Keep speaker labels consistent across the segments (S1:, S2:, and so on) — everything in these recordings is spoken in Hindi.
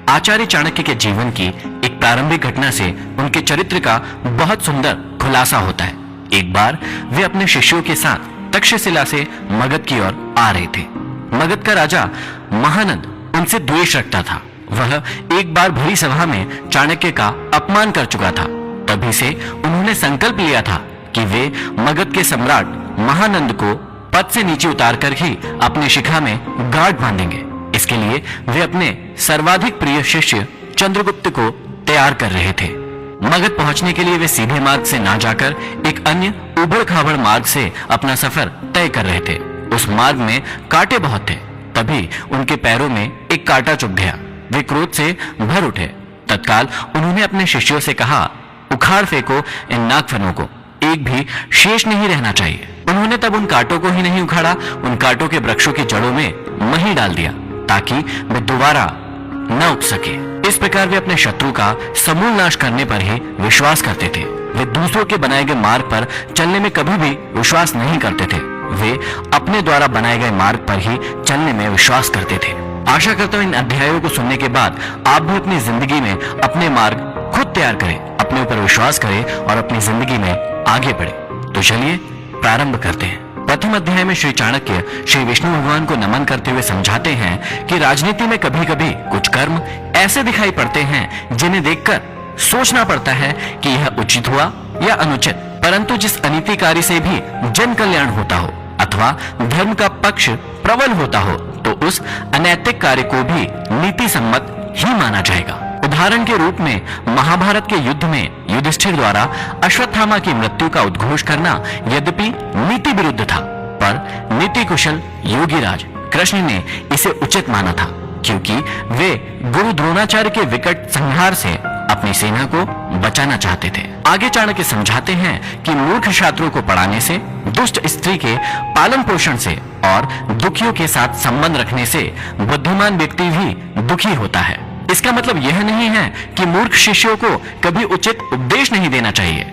S1: आचार्य चाणक्य के जीवन की एक प्रारंभिक घटना से उनके चरित्र का बहुत सुंदर खुलासा होता है। एक बार वे अपने शिष्यों के साथ तक्षशिला से मगध की ओर आ रहे थे। मगध का राजा महानंद उनसे द्वेष रखता था। वह एक बार भरी सभा में चाणक्य का अपमान कर चुका था। तभी से उन्होंने संकल्प लिया था कि वे मगध के सम्राट महानंद को पद से नीचे उतार कर ही अपनी शिखा में गांठ बांधेंगे। इसके लिए वे अपने सर्वाधिक प्रिय शिष्य चंद्रगुप्त को तैयार कर रहे थे। मगध पहुंचने के लिए वे सीधे मार्ग से ना जाकर एक अन्य उबड़ खाबड़ मार्ग से अपना सफर तय कर रहे थे। उस मार्ग में कांटे बहुत थे। तभी उनके पैरों में एक कांटा चुभ गया। वे क्रोध से भर उठे। तत्काल उन्होंने अपने शिष्यों से कहा, उखाड़ फेंको इन नागफनों को, एक भी शेष नहीं रहना चाहिए। उन्होंने तब उन कांटों को ही नहीं उखाड़ा, उन कांटों के वृक्षों की जड़ों में मही डाल दिया ताकि वे दोबारा न उग सके। इस प्रकार वे अपने शत्रु का समूल नाश करने पर ही विश्वास करते थे। वे दूसरों के बनाए गए मार्ग पर चलने में कभी भी विश्वास नहीं करते थे। वे अपने द्वारा बनाए गए मार्ग पर ही चलने में विश्वास करते थे। आशा करता हूं इन अध्यायों को सुनने के बाद आप भी अपनी जिंदगी में अपने मार्ग खुद तैयार करें, अपने ऊपर विश्वास करें और अपनी जिंदगी में आगे बढ़े। तो चलिए प्रारंभ करते हैं। प्रथम अध्याय में श्री चाणक्य श्री विष्णु भगवान को नमन करते हुए समझाते हैं कि राजनीति में कभी कभी कुछ कर्म ऐसे दिखाई पड़ते हैं जिन्हें देखकर सोचना पड़ता है कि यह उचित हुआ या अनुचित, परंतु जिस अनीति कार्य से भी जन कल्याण होता हो अथवा धर्म का पक्ष प्रबल होता हो तो उस अनैतिक कार्य को भी नीति सम्मत ही माना जाएगा। उदाहरण के रूप में महाभारत के युद्ध में युधिष्ठिर द्वारा अश्वत्थामा की मृत्यु का उद्घोष करना यद्यपि नीति विरुद्ध था, पर नीति कुशल योगीराज कृष्ण ने इसे उचित माना था, क्योंकि वे गुरु द्रोणाचार्य के विकट संहार से अपनी सेना को बचाना चाहते थे। आगे चाणक्य समझाते हैं कि मूर्ख छात्रों को पढ़ाने से, दुष्ट स्त्री के पालन पोषण से और दुखियों के साथ संबंध रखने से बुद्धिमान व्यक्ति भी दुखी होता है। इसका मतलब यह नहीं है कि मूर्ख शिष्यों को कभी उचित उपदेश नहीं देना चाहिए।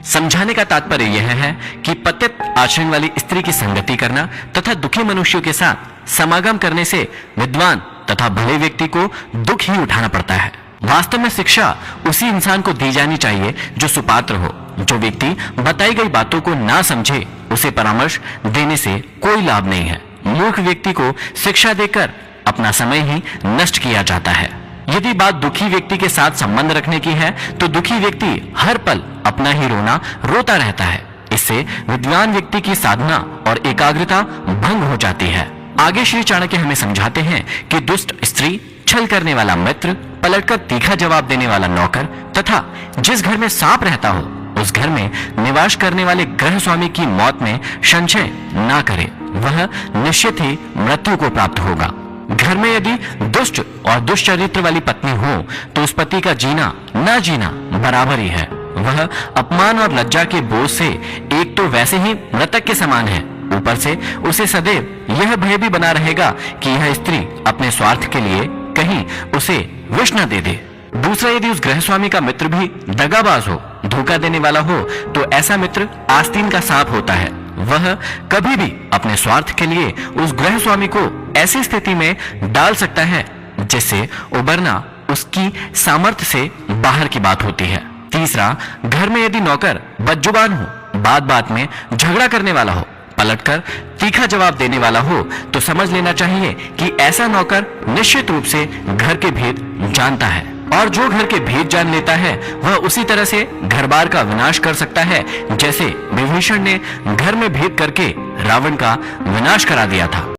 S1: समझाने का तात्पर्य यह है कि पतित आचरण वाली स्त्री की संगति करना तथा दुखी मनुष्यों के साथ समागम करने से विद्वान तथा भले व्यक्ति को दुख ही उठाना पड़ता है। वास्तव में शिक्षा उसी इंसान को दी जानी चाहिए जो सुपात्र हो। जो व्यक्ति बताई गई बातों को ना समझे उसे परामर्श देने से कोई लाभ नहीं है। मूर्ख व्यक्ति को शिक्षा देकर अपना समय ही नष्ट किया जाता है। यदि बात दुखी व्यक्ति के साथ संबंध रखने की है तो दुखी व्यक्ति हर पल अपना ही रोना रोता रहता है। इससे विद्वान व्यक्ति की साधना और एकाग्रता भंग हो जाती है। आगे श्री चाणक्य हमें समझाते हैं कि दुष्ट स्त्री, छल करने वाला मित्र, पलटकर तीखा जवाब देने वाला नौकर तथा जिस घर में सांप रहता हो उस घर में निवास करने वाले गृह स्वामी की मौत में संशय ना करे, वह निश्चित ही मृत्यु को प्राप्त होगा। घर में यदि दुष्ट और दुष्चरित्र वाली पत्नी हो तो उस पति का जीना ना जीना बराबर ही है। वह अपमान और लज्जा के बोझ से एक तो वैसे ही मृतक के समान है, ऊपर से उसे सदैव यह भय भी बना रहेगा कि यह स्त्री अपने स्वार्थ के लिए कहीं उसे विष न दे दे। दूसरा, यदि उस गृह स्वामी का मित्र भी दगाबाज हो, धोखा देने वाला हो तो ऐसा मित्र आस्तीन का सांप होता है। वह कभी भी अपने स्वार्थ के लिए उस गृह स्वामी को ऐसी स्थिति में डाल सकता है जिससे उबरना उसकी सामर्थ्य से बाहर की बात होती है। तीसरा, घर में यदि नौकर बदजुबान हो, बात बात में झगड़ा करने वाला हो, पलटकर तीखा जवाब देने वाला हो तो समझ लेना चाहिए कि ऐसा नौकर निश्चित रूप से घर के भेद जानता है, और जो घर के भेद जान लेता है वह उसी तरह से घर बार का विनाश कर सकता है जैसे विभीषण ने घर में भेद करके रावण का विनाश करा दिया था।